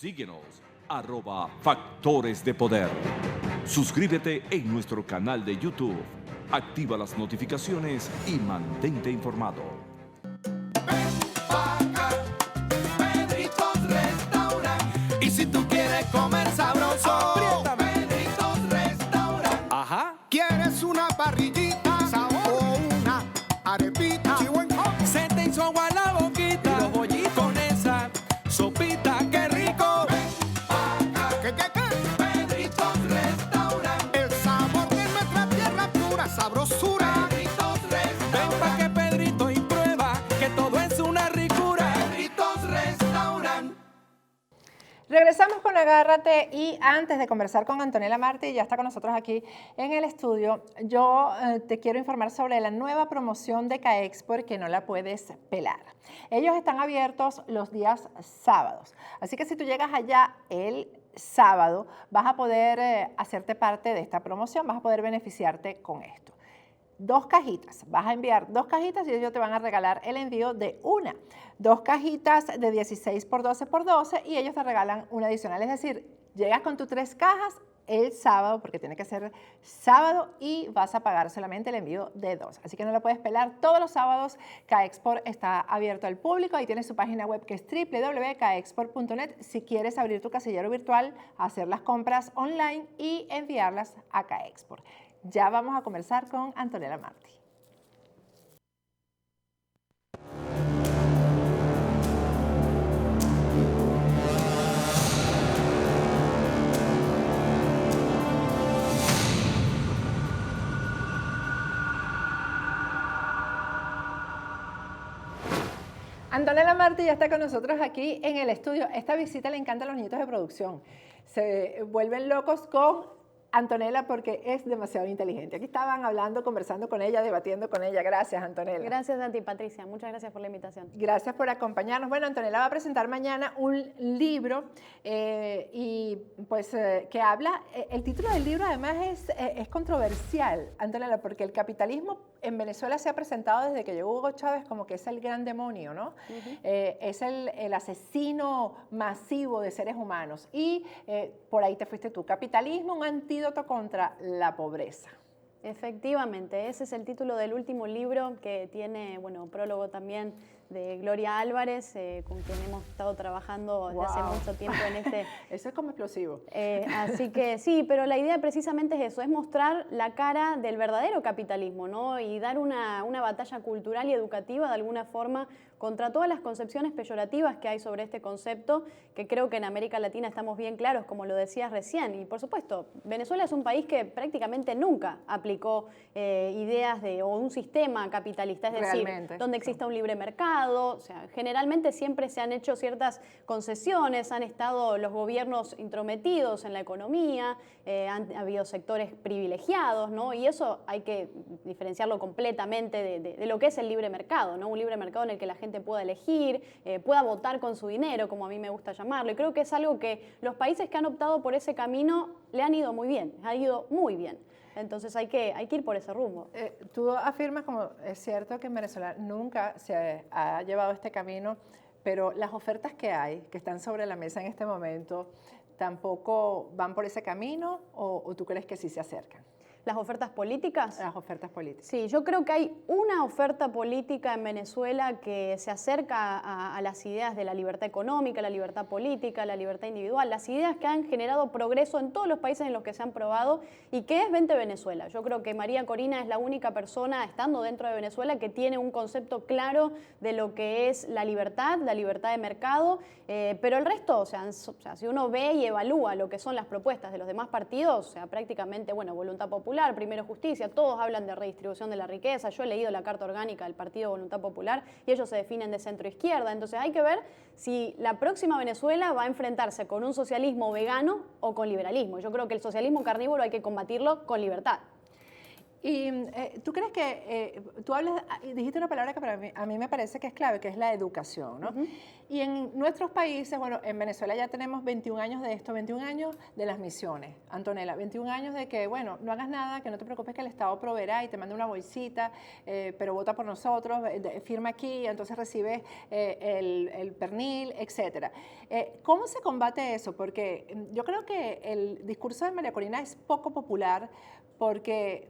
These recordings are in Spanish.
Síguenos, @Factores de Poder. Suscríbete en nuestro canal de YouTube. Activa las notificaciones y mantente informado. Pedritos Restaurant. Y si tú quieres comer sabroso, apriétame. Pedritos Restaurant. Ajá. ¿Quieres una parrillita o una arepita? Se te hizo agua la boquita. Y los bollitos. Con esa sopita, qué rico. ¿Qué? Pedritos Restaurant. El sabor de nuestra tierra pura sabrosura. Pedritos Restaurant. Ven pa' que Pedrito y prueba que todo es una ricura. Pedritos Restaurant. Regresamos con Agárrate y antes de conversar con Antonella Martí, ya está con nosotros aquí en el estudio, yo te quiero informar sobre la nueva promoción de CAEXPOR que no la puedes pelar. Ellos están abiertos los días sábados, así que si tú llegas allá el sábado vas a poder hacerte parte de esta promoción, vas a poder beneficiarte con esto. 2 cajitas, vas a enviar 2 cajitas y ellos te van a regalar el envío de una. 2 cajitas de 16 por 12 por 12 y ellos te regalan una adicional. Es decir, llegas con tus 3 cajas el sábado, porque tiene que ser sábado, y vas a pagar solamente el envío de 2. Así que no lo puedes pelar. Todos los sábados CAEXPOR está abierto al público. Ahí tienes su página web que es www.caexpor.net. Si quieres abrir tu casillero virtual, hacer las compras online y enviarlas a CAEXPOR. Ya vamos a conversar con Antonella Martí. Antonella Martí ya está con nosotros aquí en el estudio. Esta visita le encanta a los niños de producción. Se vuelven locos con Antonella porque es demasiado inteligente. Aquí estaban hablando, conversando con ella, debatiendo con ella. Gracias, Antonella. Gracias a ti, Patricia. Muchas gracias por la invitación. Gracias por acompañarnos. Bueno, Antonella va a presentar mañana un libro que habla, el título del libro además es controversial, Antonella, porque el capitalismo en Venezuela se ha presentado desde que llegó Hugo Chávez como que es el gran demonio, ¿no? Es el asesino masivo de seres humanos. Y por ahí te fuiste tú. Capitalismo, un antídoto contra la pobreza. Efectivamente, ese es el título del último libro que tiene, prólogo también de Gloria Álvarez, con quien hemos estado trabajando desde hace mucho tiempo en este... Eso es como explosivo. Así que sí, pero la idea precisamente es eso, es mostrar la cara del verdadero capitalismo, ¿no? Y dar una batalla cultural y educativa de alguna forma contra todas las concepciones peyorativas que hay sobre este concepto, que creo que en América Latina estamos bien claros, como lo decías recién. Y por supuesto, Venezuela es un país que prácticamente nunca aplicó ideas o un sistema capitalista, es decir, donde exista un libre mercado. O sea, generalmente siempre se han hecho ciertas concesiones, han estado los gobiernos intrometidos en la economía, han habido sectores privilegiados, ¿no? Y eso hay que diferenciarlo completamente de lo que es el libre mercado, ¿no? Un libre mercado en el que la gente pueda elegir, pueda votar con su dinero, como a mí me gusta llamarlo. Y creo que es algo que los países que han optado por ese camino le han ido muy bien, ha ido muy bien. Entonces hay que ir por ese rumbo. Tú afirmas, como es cierto que en Venezuela nunca se ha llevado este camino, pero las ofertas que hay, que están sobre la mesa en este momento, ¿tampoco van por ese camino o tú crees que sí se acercan? ¿Las ofertas políticas? Las ofertas políticas. Sí, yo creo que hay una oferta política en Venezuela que se acerca a las ideas de la libertad económica, la libertad política, la libertad individual, las ideas que han generado progreso en todos los países en los que se han probado y que es Vente Venezuela. Yo creo que María Corina es la única persona, estando dentro de Venezuela, que tiene un concepto claro de lo que es la libertad de mercado, pero el resto, o sea, si uno ve y evalúa lo que son las propuestas de los demás partidos, o sea, prácticamente, Voluntad Popular, Primero Justicia, todos hablan de redistribución de la riqueza. Yo he leído la carta orgánica del Partido Voluntad Popular y ellos se definen de centro-izquierda. Entonces hay que ver si la próxima Venezuela va a enfrentarse con un socialismo vegano o con liberalismo. Yo creo que el socialismo carnívoro hay que combatirlo con libertad. Y tú crees que dijiste una palabra que a mí me parece que es clave, que es la educación, ¿no? Y en nuestros países, bueno, en Venezuela ya tenemos 21 años de esto, 21 años de las misiones, Antonella, 21 años de que, bueno, no hagas nada, que no te preocupes, que el Estado proveerá y te manda una bolsita, pero vota por nosotros, firma aquí, entonces recibes el pernil, etc. ¿Cómo se combate eso? Porque yo creo que el discurso de María Corina es poco popular, porque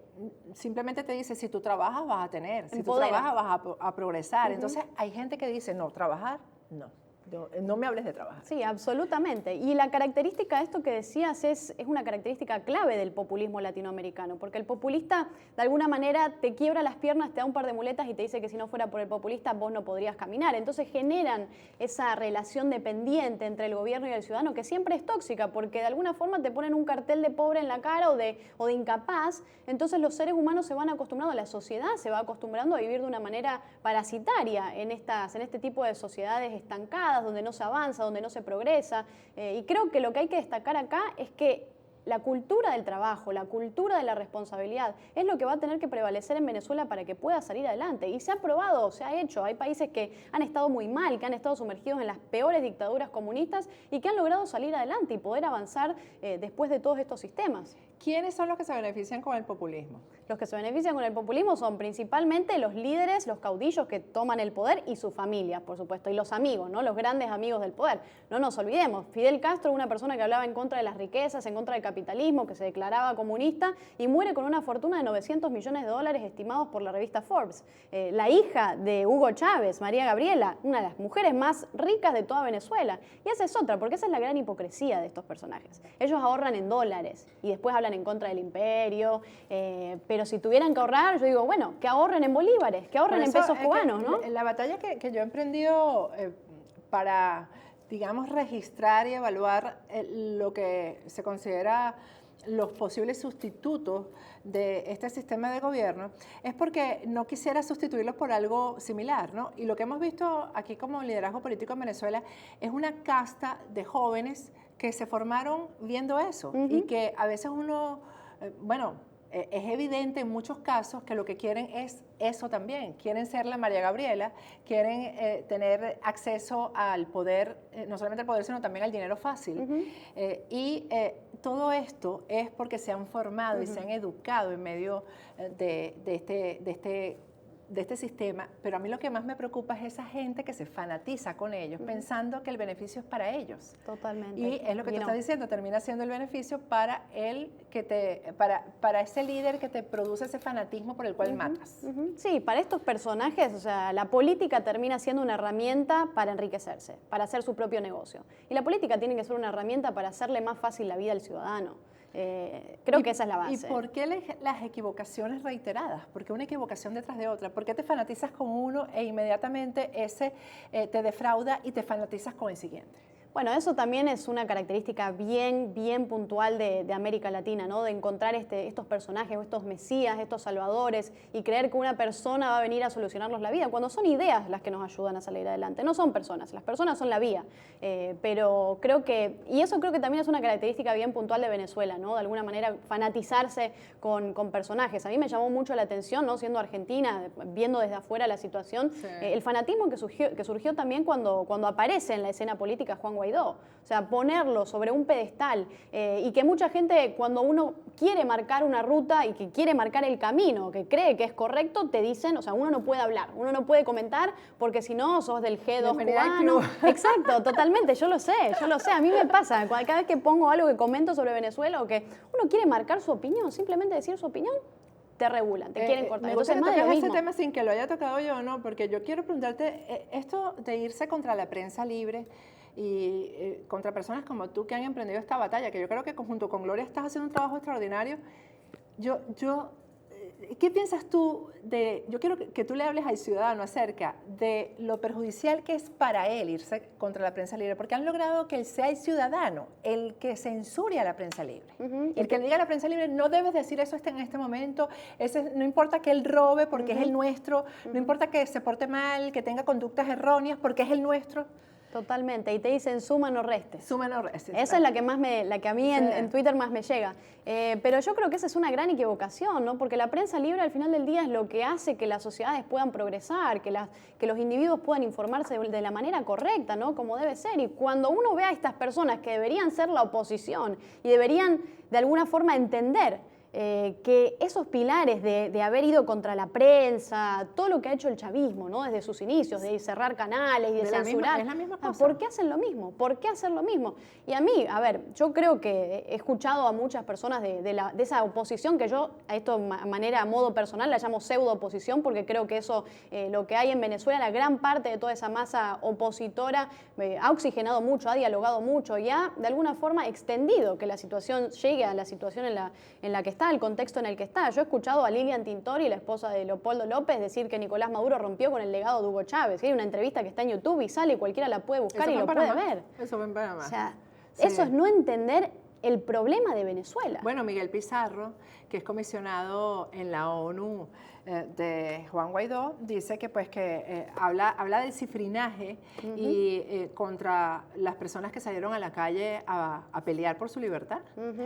simplemente te dice, si tú trabajas vas a tener, si tú trabajas vas a progresar. Entonces hay gente que dice, no, trabajar, no me hables de trabajar. Sí, absolutamente. Y la característica de esto que decías es una característica clave del populismo latinoamericano, porque el populista de alguna manera te quiebra las piernas, te da un par de muletas y te dice que si no fuera por el populista vos no podrías caminar. Entonces generan esa relación dependiente entre el gobierno y el ciudadano que siempre es tóxica, porque de alguna forma te ponen un cartel de pobre en la cara o de incapaz. Entonces los seres humanos se van acostumbrando, la sociedad se va acostumbrando a vivir de una manera parasitaria en este tipo de sociedades estancadas, donde no se avanza, donde no se progresa. Y creo que lo que hay que destacar acá es que la cultura del trabajo, la cultura de la responsabilidad es lo que va a tener que prevalecer en Venezuela para que pueda salir adelante. Y se ha probado, se ha hecho. Hay países que han estado muy mal, que han estado sumergidos en las peores dictaduras comunistas y que han logrado salir adelante y poder avanzar después de todos estos sistemas. ¿Quiénes son los que se benefician con el populismo? Los que se benefician con el populismo son principalmente los líderes, los caudillos que toman el poder y sus familias, por supuesto, y los amigos, ¿no? Los grandes amigos del poder. No nos olvidemos, Fidel Castro, una persona que hablaba en contra de las riquezas, en contra del capitalismo, que se declaraba comunista y muere con una fortuna de $900 millones estimados por la revista Forbes. La hija de Hugo Chávez, María Gabriela, una de las mujeres más ricas de toda Venezuela. Y esa es otra, porque esa es la gran hipocresía de estos personajes. Ellos ahorran en dólares y después hablan en contra del imperio, pero si tuvieran que ahorrar, yo digo, bueno, que ahorren en bolívares, que ahorren en pesos cubanos, ¿no? La batalla que yo he emprendido para, digamos, registrar y evaluar lo que se considera los posibles sustitutos de este sistema de gobierno, es porque no quisiera sustituirlos por algo similar, ¿no? Y lo que hemos visto aquí como liderazgo político en Venezuela es una casta de jóvenes que se formaron viendo eso y que a veces uno, es evidente en muchos casos que lo que quieren es eso también. Quieren ser la María Gabriela, quieren tener acceso al poder, no solamente al poder, sino también al dinero fácil. Todo esto es porque se han formado y se han educado en medio de este sistema, pero a mí lo que más me preocupa es esa gente que se fanatiza con ellos, pensando que el beneficio es para ellos. Totalmente. Y es lo que tú estás diciendo, termina siendo el beneficio para para ese líder que te produce ese fanatismo por el cual matas. Sí, para estos personajes, o sea, la política termina siendo una herramienta para enriquecerse, para hacer su propio negocio. Y la política tiene que ser una herramienta para hacerle más fácil la vida al ciudadano. Creo que esa es la base. ¿Y por qué las equivocaciones reiteradas? ¿Por qué una equivocación detrás de otra? ¿Por qué te fanatizas con uno e inmediatamente ese te defrauda y te fanatizas con el siguiente? Bueno, eso también es una característica bien puntual de América Latina, ¿no? De encontrar estos personajes, estos mesías, estos salvadores y creer que una persona va a venir a solucionarnos la vida, cuando son ideas las que nos ayudan a salir adelante, no son personas, las personas son la vía. Pero creo que, y eso creo que también es una característica bien puntual de Venezuela, ¿no? De alguna manera fanatizarse con personajes. A mí me llamó mucho la atención, ¿no? Siendo argentina, viendo desde afuera la situación, el fanatismo que surgió también cuando aparece en la escena política Juan Guaidó. O sea, ponerlo sobre un pedestal y que mucha gente, cuando uno quiere marcar una ruta y que quiere marcar el camino, que cree que es correcto, te dicen, o sea, uno no puede hablar, uno no puede comentar porque si no sos del G2 cubano. Exacto, totalmente, yo lo sé, a mí me pasa, cada vez que pongo algo que comento sobre Venezuela o que uno quiere marcar su opinión, simplemente decir su opinión, te regulan, te quieren cortar. Me gusta que toques ese tema sin que lo haya tocado yo, ¿no? Porque yo quiero preguntarte, esto de irse contra la prensa libre y contra personas como tú que han emprendido esta batalla, que yo creo que junto con Gloria estás haciendo un trabajo extraordinario. ¿Qué piensas tú yo quiero que tú le hables al ciudadano acerca de lo perjudicial que es para él irse contra la prensa libre, porque han logrado que él sea el ciudadano el que censure a la prensa libre. El que le diga a la prensa libre, no debes decir eso en este momento, no importa que él robe porque es el nuestro, no importa que se porte mal, que tenga conductas erróneas porque es el nuestro. Totalmente, y te dicen suma no restes. Suma no restes. Esa es la que, la que a mí Sí. en Twitter más me llega. Pero yo creo que esa es una gran equivocación, ¿no? Porque la prensa libre al final del día es lo que hace que las sociedades puedan progresar, que los individuos puedan informarse de la manera correcta, ¿no? Como debe ser. Y cuando uno ve a estas personas que deberían ser la oposición y deberían de alguna forma entender que esos pilares de haber ido contra la prensa, todo lo que ha hecho el chavismo, ¿no? Desde sus inicios, de cerrar canales y de censurar. Es la misma cosa. ¿Por qué hacen lo mismo? ¿Por qué hacer lo mismo? Y a mí, a ver, yo creo que he escuchado a muchas personas de esa oposición, que yo a esto a modo personal la llamo pseudo oposición, porque creo que eso, lo que hay en Venezuela, la gran parte de toda esa masa opositora ha oxigenado mucho, ha dialogado mucho y ha de alguna forma extendido que la situación llegue a la situación en la que está, el contexto en el que está. Yo he escuchado a Lilian Tintori, la esposa de Leopoldo López, decir que Nicolás Maduro rompió con el legado de Hugo Chávez. Hay una entrevista que está en YouTube y sale, cualquiera la puede buscar y lo puede ver. Eso fue en Panamá. O sea, Sí. eso es no entender el problema de Venezuela. Bueno, Miguel Pizarro, que es comisionado en la ONU de Juan Guaidó, dice que pues que habla del cifrinaje y contra las personas que salieron a la calle a pelear por su libertad,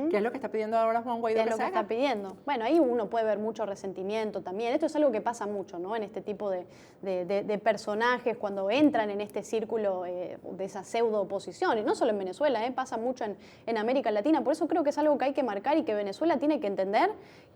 que es lo que está pidiendo ahora Juan Guaidó. Es lo que está pidiendo. Bueno, ahí uno puede ver mucho resentimiento también. Esto es algo que pasa mucho, ¿no? En este tipo de personajes, cuando entran en este círculo de esa pseudo oposición. Y no solo en Venezuela, pasa mucho en América Latina. Por eso creo que es algo que hay que marcar y que Venezuela tiene que entender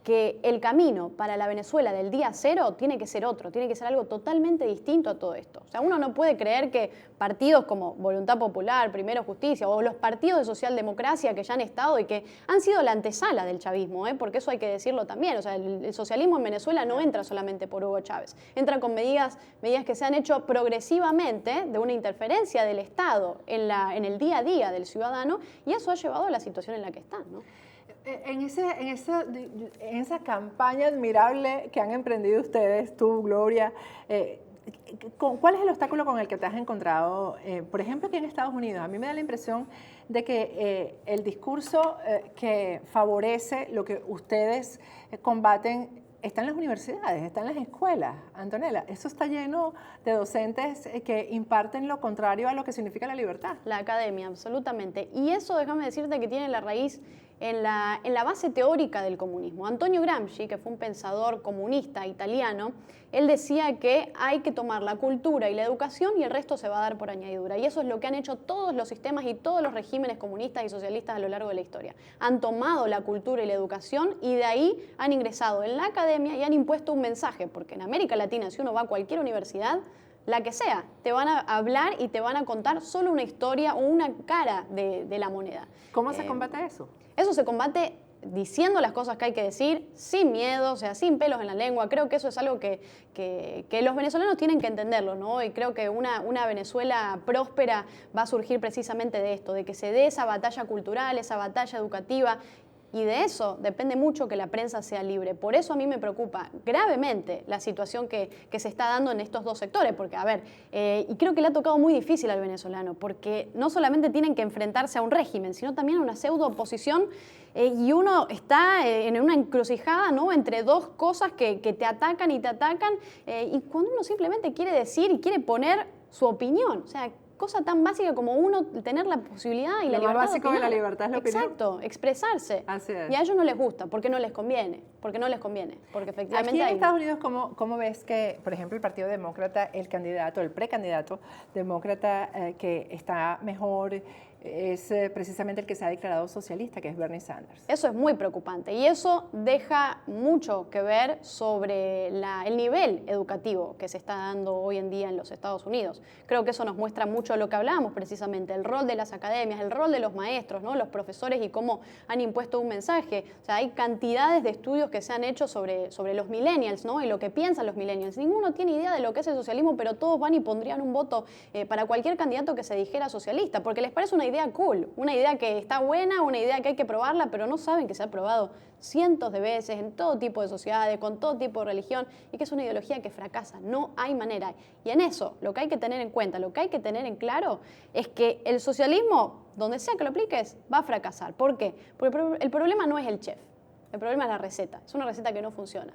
que el camino para la Venezuela del día cero tiene que ser otro, tiene que ser algo totalmente distinto a todo esto. O sea, uno no puede creer que partidos como Voluntad Popular, Primero Justicia o los partidos de socialdemocracia que ya han estado y que han sido la antesala del chavismo, porque eso hay que decirlo también. O sea, el socialismo en Venezuela no entra solamente por Hugo Chávez, entra con medidas que se han hecho progresivamente de una interferencia del Estado en el día a día del ciudadano, y eso ha llevado a la situación en la que están, ¿no? En esa campaña admirable que han emprendido ustedes, tú, Gloria, ¿cuál es el obstáculo con el que te has encontrado, por ejemplo, aquí en Estados Unidos? A mí me da la impresión de que el discurso que favorece lo que ustedes combaten está en las universidades, está en las escuelas. Antonella, eso está lleno de docentes que imparten lo contrario a lo que significa la libertad. La academia, absolutamente. Y eso, déjame decirte, que tiene la raíz en la base teórica del comunismo. Antonio Gramsci, que fue un pensador comunista italiano, él decía que hay que tomar la cultura y la educación y el resto se va a dar por añadidura. Y eso es lo que han hecho todos los sistemas y todos los regímenes comunistas y socialistas a lo largo de la historia. Han tomado la cultura y la educación y de ahí han ingresado en la academia y han impuesto un mensaje, porque en América Latina, si uno va a cualquier universidad, la que sea, te van a hablar y te van a contar solo una historia o una cara de la moneda. ¿Cómo se combate eso? Eso se combate diciendo las cosas que hay que decir, sin miedo, o sea, sin pelos en la lengua. Creo que eso es algo que los venezolanos tienen que entenderlo, ¿no? Y creo que una Venezuela próspera va a surgir precisamente de esto, de que se dé esa batalla cultural, esa batalla educativa. Y de eso depende mucho que la prensa sea libre. Por eso a mí me preocupa gravemente la situación que se está dando en estos dos sectores. Porque, a ver, y creo que le ha tocado muy difícil al venezolano, porque no solamente tienen que enfrentarse a un régimen, sino también a una pseudo oposición. Y uno está en una encrucijada, ¿no?, entre dos cosas que te atacan y te atacan. Y cuando uno simplemente quiere decir y quiere poner su opinión, o sea, cosa tan básica como uno tener la posibilidad y la libertad. Lo más básico de la libertad es la opinión. Exacto, expresarse. Así es. Y a ellos no les gusta, porque no les conviene, porque efectivamente aquí en Estados Unidos, ¿cómo ves que, por ejemplo, el Partido Demócrata, el precandidato demócrata que está mejor es precisamente el que se ha declarado socialista, que es Bernie Sanders? Eso es muy preocupante y eso deja mucho que ver sobre el nivel educativo que se está dando hoy en día en los Estados Unidos. Creo que eso nos muestra mucho lo que hablábamos precisamente, el rol de las academias, el rol de los maestros, ¿no?, los profesores y cómo han impuesto un mensaje. O sea, hay cantidades de estudios que se han hecho sobre los millennials, ¿no?, y lo que piensan los millennials. Ninguno tiene idea de lo que es el socialismo, pero todos van y pondrían un voto para cualquier candidato que se dijera socialista, porque les parece una idea cool, una idea que está buena, una idea que hay que probarla, pero no saben que se ha probado cientos de veces en todo tipo de sociedades, con todo tipo de religión, y que es una ideología que fracasa, no hay manera. Y en eso, lo que hay que tener en cuenta, lo que hay que tener en claro, es que el socialismo, donde sea que lo apliques, va a fracasar. ¿Por qué? Porque el problema no es el chef, el problema es la receta, es una receta que no funciona.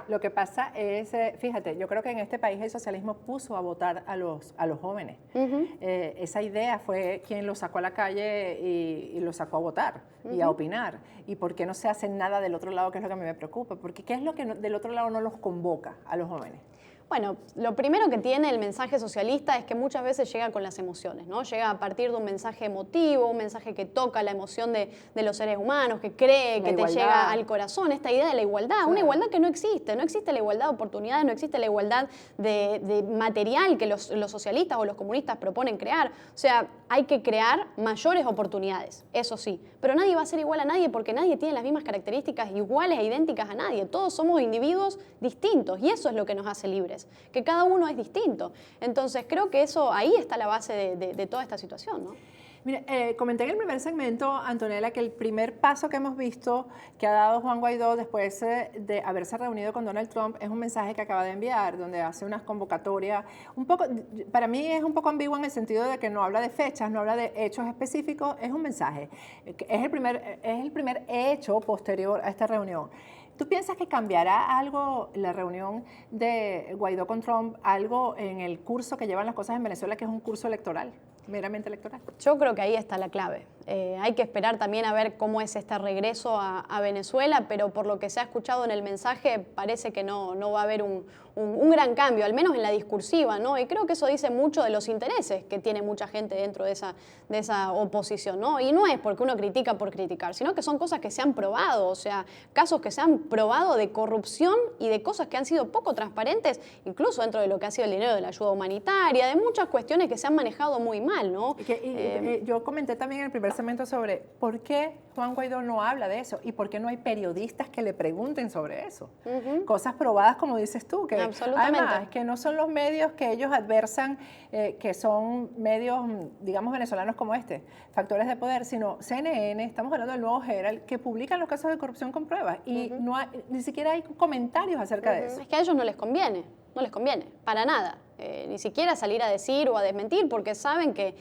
Lo que pasa es, fíjate, yo creo que en este país el socialismo puso a votar a los jóvenes. Esa idea fue quien los sacó a la calle y los sacó a votar y a opinar. ¿Y por qué no se hace nada del otro lado, que es lo que a mí me preocupa? Porque ¿qué es lo que del otro lado no los convoca a los jóvenes? Bueno, lo primero que tiene el mensaje socialista es que muchas veces llega con las emociones, ¿no? Llega a partir de un mensaje emotivo, un mensaje que toca la emoción de los seres humanos, que cree, que te llega al corazón, esta idea de la igualdad, una igualdad que no existe la igualdad de oportunidades, no existe la igualdad de material que los socialistas o los comunistas proponen crear. O sea, hay que crear mayores oportunidades, eso sí, pero nadie va a ser igual a nadie porque nadie tiene las mismas características iguales e idénticas a nadie. Todos somos individuos distintos y eso es lo que nos hace libres, que cada uno es distinto. Entonces creo que eso, ahí está la base de toda esta situación, ¿no? Mira, comenté en el primer segmento, Antonella, que el primer paso que hemos visto que ha dado Juan Guaidó después de haberse reunido con Donald Trump es un mensaje que acaba de enviar, donde hace unas convocatorias, un poco, para mí es un poco ambiguo en el sentido de que no habla de fechas, no habla de hechos específicos, es un mensaje, es el primer hecho posterior a esta reunión. ¿Tú piensas que cambiará algo la reunión de Guaidó con Trump, algo en el curso que llevan las cosas en Venezuela, que es un curso electoral, meramente electoral? Yo creo que ahí está la clave. Hay que esperar también a ver cómo es este regreso a Venezuela, pero por lo que se ha escuchado en el mensaje parece que no va a haber un gran cambio, al menos en la discursiva, ¿no? Y creo que eso dice mucho de los intereses que tiene mucha gente dentro de esa oposición, ¿no? Y no es porque uno critica por criticar, sino que son cosas que se han probado, o sea, casos que se han probado de corrupción y de cosas que han sido poco transparentes, incluso dentro de lo que ha sido el dinero de la ayuda humanitaria, de muchas cuestiones que se han manejado muy mal, ¿no? Yo comenté también en el primer segmento sobre por qué Juan Guaidó no habla de eso y por qué no hay periodistas que le pregunten sobre eso. Cosas probadas, como dices tú, que además que no son los medios que ellos adversan, que son medios, digamos, venezolanos como este, factores de poder, sino CNN, estamos hablando del Nuevo Herald, que publican los casos de corrupción con pruebas y ni siquiera hay comentarios acerca de eso. Es que a ellos no les conviene, para nada. Ni siquiera salir a decir o a desmentir, porque saben que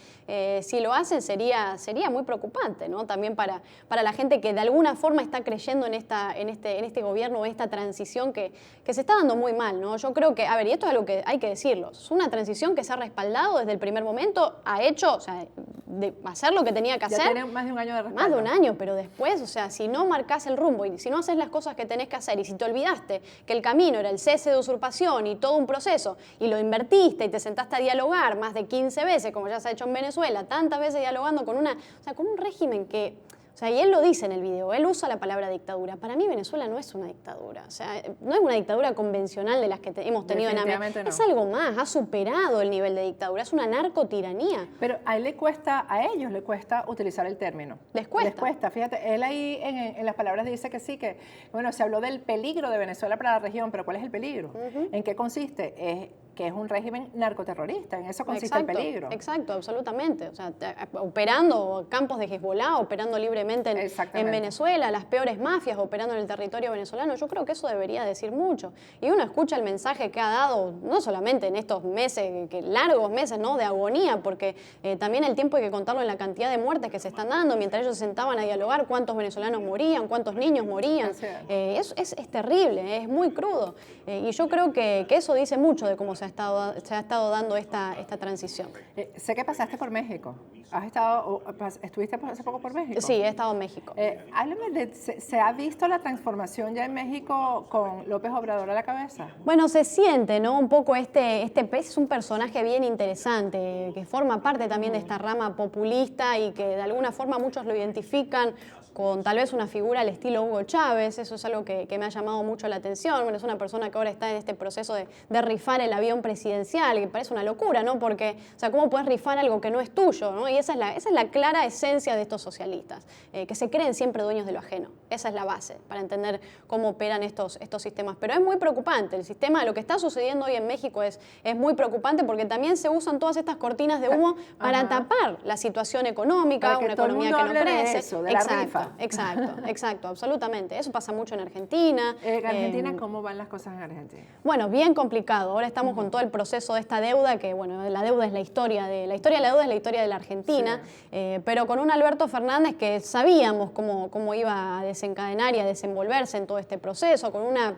si lo hacen sería muy preocupante, ¿no? También para la gente que de alguna forma está creyendo en este gobierno, en esta transición que se está dando muy mal, ¿no? Yo creo que, a ver, y esto es algo que hay que decirlo, es una transición que se ha respaldado desde el primer momento, ha hecho, o sea, de hacer lo que tenía que hacer. Ya tiene más de un año de respaldo. Más de un año, pero después, o sea, si no marcás el rumbo y si no haces las cosas que tenés que hacer y si te olvidaste que el camino era el cese de usurpación y todo un proceso y lo invertiste y te sentaste a dialogar más de 15 veces, como ya se ha hecho en Venezuela, tantas veces dialogando con un régimen que, o sea, y él lo dice en el video, él usa la palabra dictadura. Para mí Venezuela no es una dictadura, o sea, no es una dictadura convencional de las que hemos tenido en América. No. Es algo más, ha superado el nivel de dictadura, es una narcotiranía. Pero a ellos le cuesta utilizar el término. Les cuesta. Les cuesta, fíjate, él ahí en las palabras dice que sí, que, bueno, se habló del peligro de Venezuela para la región, pero ¿cuál es el peligro? ¿En qué consiste? Que es un régimen narcoterrorista, en eso consiste el peligro. Exacto, absolutamente. O sea, operando campos de Hezbollah, operando libremente en Venezuela, las peores mafias operando en el territorio venezolano. Yo creo que eso debería decir mucho. Y uno escucha el mensaje que ha dado, no solamente en estos meses, largos meses, ¿no?, de agonía, porque también el tiempo hay que contarlo en la cantidad de muertes que se están dando, mientras ellos se sentaban a dialogar cuántos venezolanos morían, cuántos niños morían. Es terrible, es muy crudo. Y yo creo que eso dice mucho de cómo se ha estado dando esta transición. Sé que pasaste por México. ¿Estuviste hace poco por México? Sí, he estado en México. Háblame ¿se ha visto la transformación ya en México con López Obrador a la cabeza? Bueno, se siente, ¿no? Un poco este pez es un personaje bien interesante, que forma parte también de esta rama populista y que de alguna forma muchos lo identifican con tal vez una figura al estilo Hugo Chávez. Eso es algo que me ha llamado mucho la atención. Bueno, es una persona que ahora está en este proceso de rifar el avión presidencial, que parece una locura, ¿no? Porque, o sea, ¿cómo puedes rifar algo que no es tuyo, ¿no? Y esa es la clara esencia de estos socialistas, que se creen siempre dueños de lo ajeno. Esa es la base para entender cómo operan estos sistemas. Pero es muy preocupante. El sistema, lo que está sucediendo hoy en México es muy preocupante porque también se usan todas estas cortinas de humo para tapar la situación económica, una economía que no crece. De eso, de la rifa. Exacto, absolutamente. Eso pasa mucho en Argentina. ¿En Argentina cómo van las cosas en Argentina? Bueno, bien complicado. Ahora estamos con todo el proceso de esta deuda, que bueno, la deuda es la historia de la deuda es la historia de la Argentina, pero con un Alberto Fernández que sabíamos cómo iba a desencadenar y a desenvolverse en todo este proceso, con una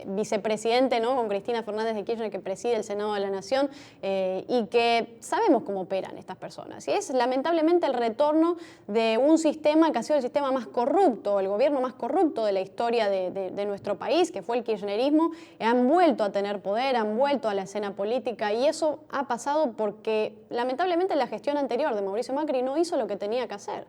vicepresidente, ¿no? Con Cristina Fernández de Kirchner, que preside el Senado de la Nación, y que sabemos cómo operan estas personas. Y es lamentablemente el retorno de un sistema que ha sido el sistema más corrupto, el gobierno más corrupto de la historia de nuestro país, que fue el kirchnerismo. Han vuelto a tener poder, han vuelto a la escena política, y eso ha pasado porque lamentablemente la gestión anterior de Mauricio Macri no hizo lo que tenía que hacer.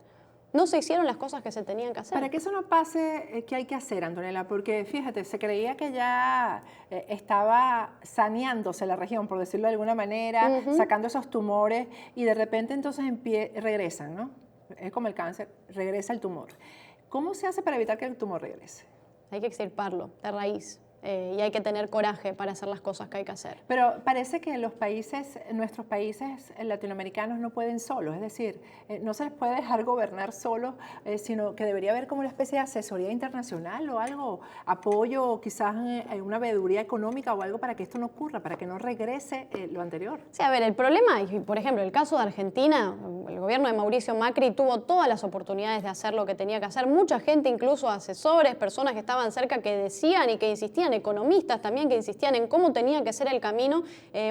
No se hicieron las cosas que se tenían que hacer. Para que eso no pase, ¿qué hay que hacer, Antonella? Porque fíjate, se creía que ya estaba saneándose la región, por decirlo de alguna manera, sacando esos tumores, y de repente entonces regresan, ¿no? Es como el cáncer, regresa el tumor. ¿Cómo se hace para evitar que el tumor regrese? Hay que extirparlo de raíz. Y hay que tener coraje para hacer las cosas que hay que hacer. Pero parece que nuestros países latinoamericanos no pueden solos, es decir, no se les puede dejar gobernar solos, sino que debería haber como una especie de asesoría internacional o algo, apoyo, o quizás una veeduría económica o algo para que esto no ocurra, para que no regrese lo anterior. Sí, a ver, el problema, y por ejemplo, el caso de Argentina, el gobierno de Mauricio Macri tuvo todas las oportunidades de hacer lo que tenía que hacer. Mucha gente, incluso asesores, personas que estaban cerca, que decían y que insistían, economistas también, que insistían en cómo tenía que ser el camino,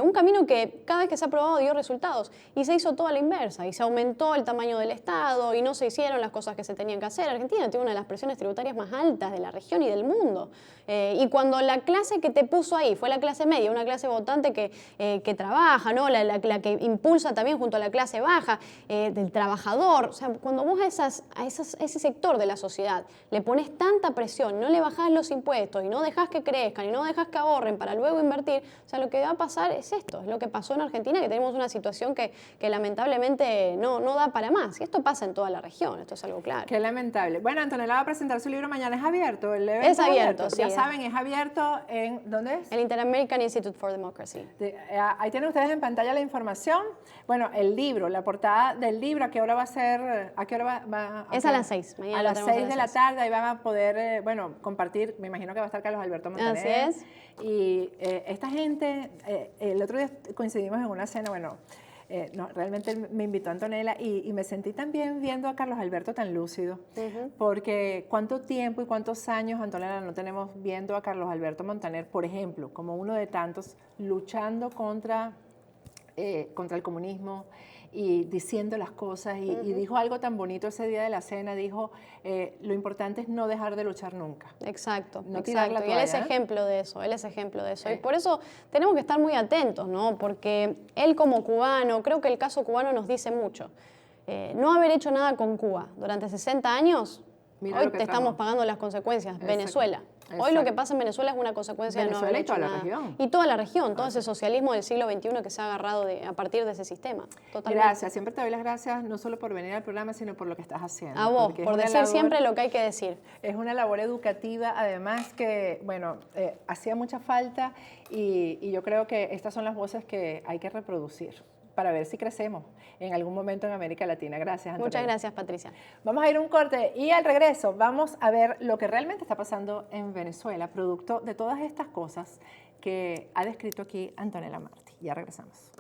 un camino que cada vez que se ha aprobado dio resultados, y se hizo todo a la inversa, y se aumentó el tamaño del Estado, y no se hicieron las cosas que se tenían que hacer. Argentina tiene una de las presiones tributarias más altas de la región y del mundo, y cuando la clase que te puso ahí fue la clase media, una clase votante que trabaja, ¿no? la que impulsa también junto a la clase baja, del trabajador, o sea, cuando vos a ese sector de la sociedad le pones tanta presión, no le bajás los impuestos y no dejás que crezcan y no dejas que ahorren para luego invertir, o sea, lo que va a pasar es esto, es lo que pasó en Argentina, que tenemos una situación que lamentablemente no da para más, y esto pasa en toda la región, esto es algo claro. Qué lamentable. Bueno, Antonella va a presentar su libro mañana. ¿Es abierto? ¿El evento es abierto, sí. Ya saben, es abierto en... ¿Dónde es? El Inter-American Institute for Democracy. Ahí tienen ustedes en pantalla la información. Bueno, el libro, la portada del libro, ¿a qué hora va a ser? ¿A qué hora va? Es a las 6. Mañana a las 6 de la tarde, ahí van a poder, compartir. Me imagino que va a estar Carlos Alberto Montaner. Así es. Y esta gente, el otro día coincidimos en una cena, realmente me invitó a Antonella y me sentí también viendo a Carlos Alberto tan lúcido, porque cuánto tiempo y cuántos años, Antonella, no tenemos viendo a Carlos Alberto Montaner, por ejemplo, como uno de tantos, luchando contra el comunismo y diciendo las cosas, y dijo algo tan bonito ese día de la cena, dijo, lo importante es no dejar de luchar nunca. Exacto, no tirar la exacto. toalla, Y él es ejemplo de eso, Y por eso tenemos que estar muy atentos, ¿no? Porque él como cubano, creo que el caso cubano nos dice mucho. No haber hecho nada con Cuba durante 60 años, Mira hoy te estamos pagando las consecuencias. Exacto. Venezuela. Hoy lo que pasa en Venezuela es una consecuencia de no haber hecho nada. Y toda la región, todo ese socialismo del siglo XXI que se ha agarrado a partir de ese sistema. Totalmente. Gracias, siempre te doy las gracias, no solo por venir al programa, sino por lo que estás haciendo. A vos, por decir siempre lo que hay que decir. Es una labor educativa, además que, hacía mucha falta, y yo creo que estas son las voces que hay que reproducir para ver si crecemos en algún momento en América Latina. Gracias, Antonella. Muchas gracias, Patricia. Vamos a ir a un corte y al regreso vamos a ver lo que realmente está pasando en Venezuela, producto de todas estas cosas que ha descrito aquí Antonella Martí. Ya regresamos.